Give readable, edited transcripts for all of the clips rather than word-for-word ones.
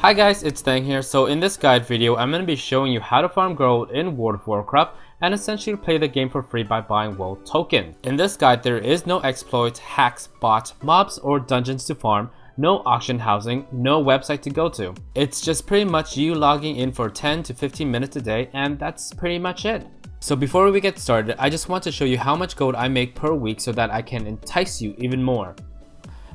Hi guys, it's Thang here. So in this guide video, I'm going to be showing you how to farm gold in World of Warcraft and essentially play the game for free by buying world token. In this guide, there is no exploits, hacks, bots, mobs, or dungeons to farm, no auction housing, no website to go to. It's just pretty much you logging in for 10 to 15 minutes a day, and that's pretty much it. So before we get started, I just want to show you how much gold I make per week so that I can entice you even more.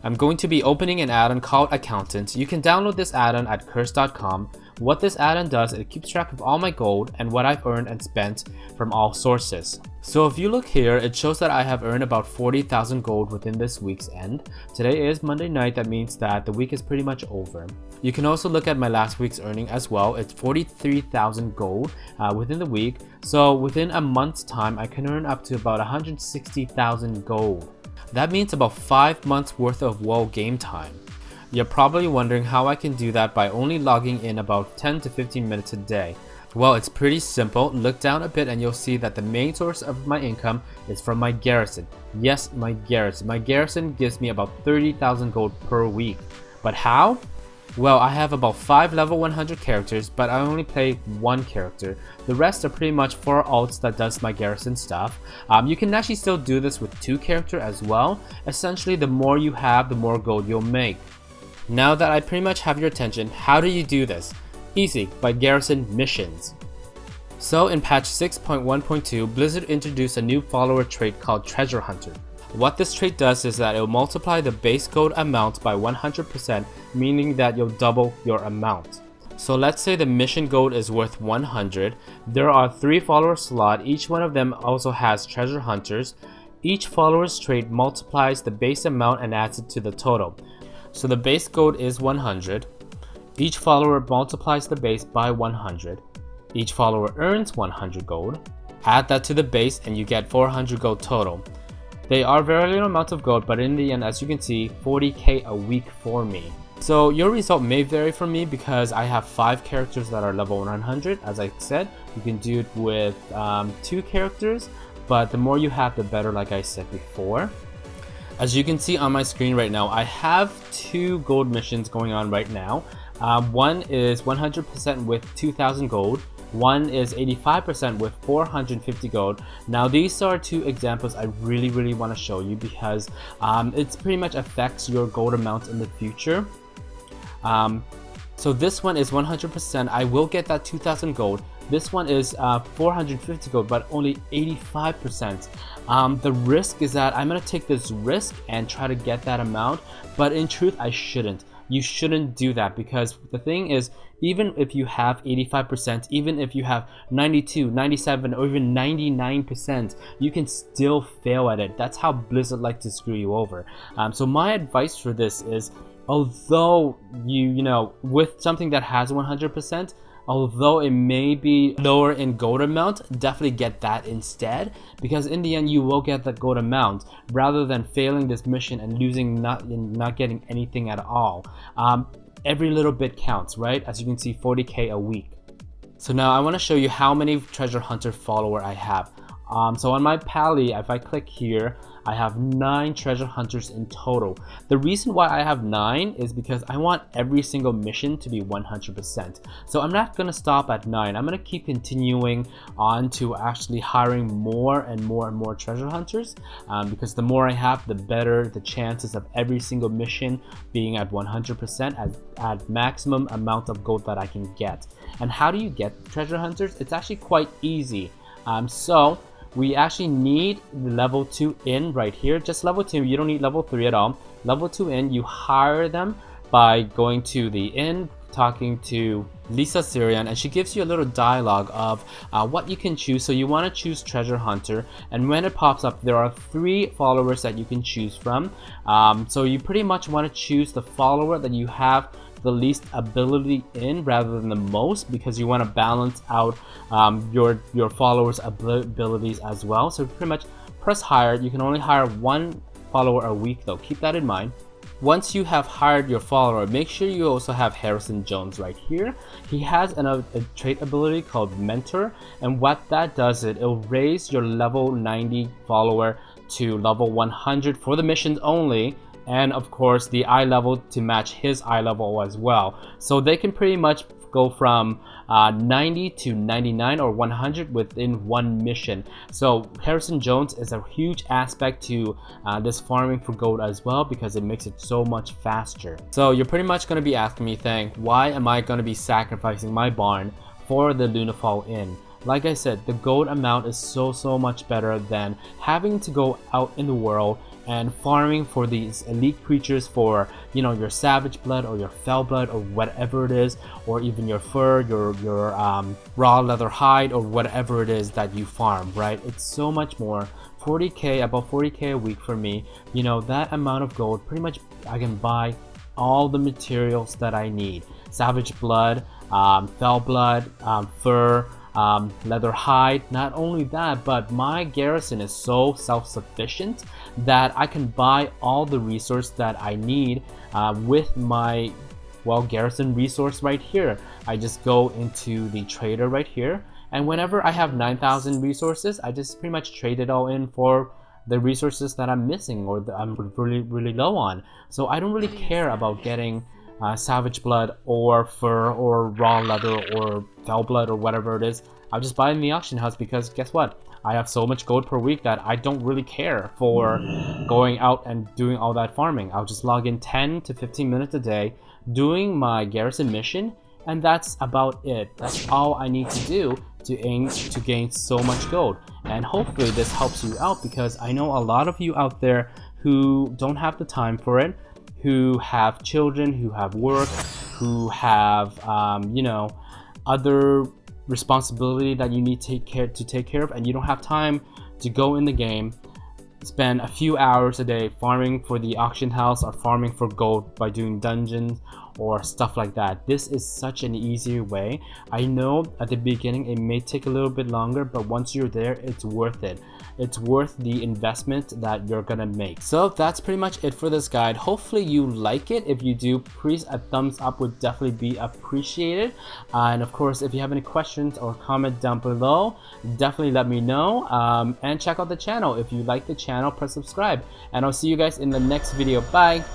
I'm going to be opening an add-on called Accountant. You can download this add-on at curse.com. What this add-on does, it keeps track of all my gold and what I've earned and spent from all sources. So if you look here, it shows that I have earned about 40,000 gold within this week's end. Today is Monday night, that means that the week is pretty much over. You can also look at my last week's earning as well. It's 43,000 gold within the week. So within a month's time, I can earn up to about 160,000 gold. That means about 5 months worth of WoW game time. You're probably wondering how I can do that by only logging in about 10 to 15 minutes a day. Well, it's pretty simple. Look down a bit and you'll see that the main source of my income is from my garrison. Yes, my garrison. My garrison gives me about 30,000 gold per week. But how? Well, I have about 5 level 100 characters, but I only play one character. The rest are pretty much 4 alts that does my garrison stuff. You can actually still do this with 2 characters as well. Essentially, the more you have, the more gold you'll make. Now that I pretty much have your attention, how do you do this? Easy, by garrison missions. So in patch 6.1.2, Blizzard introduced a new follower trait called Treasure Hunter. What this trait does is that it will multiply the base gold amount by 100%, meaning that you'll double your amount. So let's say the mission gold is worth 100. There are 3 follower slots. Each one of them also has treasure hunters. Each follower's trait multiplies the base amount and adds it to the total. So the base gold is 100. Each follower multiplies the base by 100. Each follower earns 100 gold. Add that to the base and you get 400 gold total. They are very little amounts of gold, but in the end, as you can see, 40k a week for me. So your result may vary for me because I have 5 characters that are level 100. As I said, you can do it with 2 characters, but the more you have, the better, like I said before. As you can see on my screen right now, I have 2 gold missions going on right now. One is 100% with 2,000 gold. One is 85% with 450 gold. Now these are 2 examples I really want to show you because it pretty much affects your gold amount in the future. So this one is 100%. I will get that 2,000 gold. This one is 450 gold, but only 85%. The risk is that I'm going to take this risk and try to get that amount, but in truth I shouldn't. You shouldn't do that because the thing is, even if you have 85%, even if you have 92, 97, or even 99%, you can still fail at it. That's how Blizzard likes to screw you over. So my advice for this is, although you know, with something that has 100%, although it may be lower in gold amount, definitely get that instead, because in the end you will get that gold amount rather than failing this mission and losing not getting anything at all. Every little bit counts, right? As you can see, 40k a week. So now I want to show you how many treasure hunter follower I have. So on my pally, if I click here, I have 9 treasure hunters in total. The reason why I have 9 is because I want every single mission to be 100%. So I'm not going to stop at 9. I'm going to keep continuing on to actually hiring more and more treasure hunters, because the more I have, the better the chances of every single mission being at 100% at maximum amount of gold that I can get. And how do you get treasure hunters? It's actually quite easy. So we actually need level 2 in right here. Just level 2, you don't need level 3 at all. Level 2 in, you hire them by going to the inn, talking to Lisa Syrian, and she gives you a little dialogue of what you can choose. So you want to choose Treasure Hunter, and when it pops up, there are 3 followers that you can choose from. So you pretty much want to choose the follower that you have the least ability in rather than the most, because you want to balance out your followers' abilities as well. So pretty much press hire. You can only hire 1 follower a week though, keep that in mind. Once you have hired your follower, make sure you also have Harrison Jones right here. He has a trait ability called Mentor, and what that does is it'll raise your level 90 follower to level 100 for the missions only, and of course the eye level to match his eye level as well. So they can pretty much go from 90 to 99 or 100 within one mission. So Harrison Jones is a huge aspect to this farming for gold as well, because it makes it so much faster. So you're pretty much going to be asking me, Thang, why am I going to be sacrificing my barn for the Lunafall Inn? Like I said, the gold amount is so much better than having to go out in the world and farming for these elite creatures for, you know, your savage blood or your fell blood or whatever it is, or even your fur, your raw leather hide, or whatever it is that you farm, right? It's so much more. 40k, about 40k a week for me. You know, that amount of gold, pretty much I can buy all the materials that I need. Savage blood, fell blood, fur, leather hide. Not only that, but my garrison is so self-sufficient that I can buy all the resource that I need with my, well, garrison resource right here. I just go into the trader right here, and whenever I have 9,000 resources, I just pretty much trade it all in for the resources that I'm missing or that I'm really low on. So I don't really care about getting savage blood or fur or raw leather or fell blood or whatever it is. I'll just buy it in the auction house, because guess what? I have so much gold per week that I don't really care for going out and doing all that farming. I'll just log in 10 to 15 minutes a day doing my garrison mission, and that's about it. That's all I need to do to aim to gain so much gold. And hopefully this helps you out, because I know a lot of you out there who don't have the time for it, who have children, who have work, who have you know, other responsibility that you need to take care of, and you don't have time to go in the game, spend a few hours a day farming for the auction house or farming for gold by doing dungeons or stuff like that. This is such an easier way. I know at the beginning it may take a little bit longer, but once you're there, it's worth it. It's worth the investment that you're gonna make. So that's pretty much it for this guide. Hopefully you like it. If you do, please, a thumbs up would definitely be appreciated. And of course, if you have any questions or comment down below, definitely let me know. And check out the channel. If you like the channel, press subscribe. And I'll see you guys in the next video. Bye!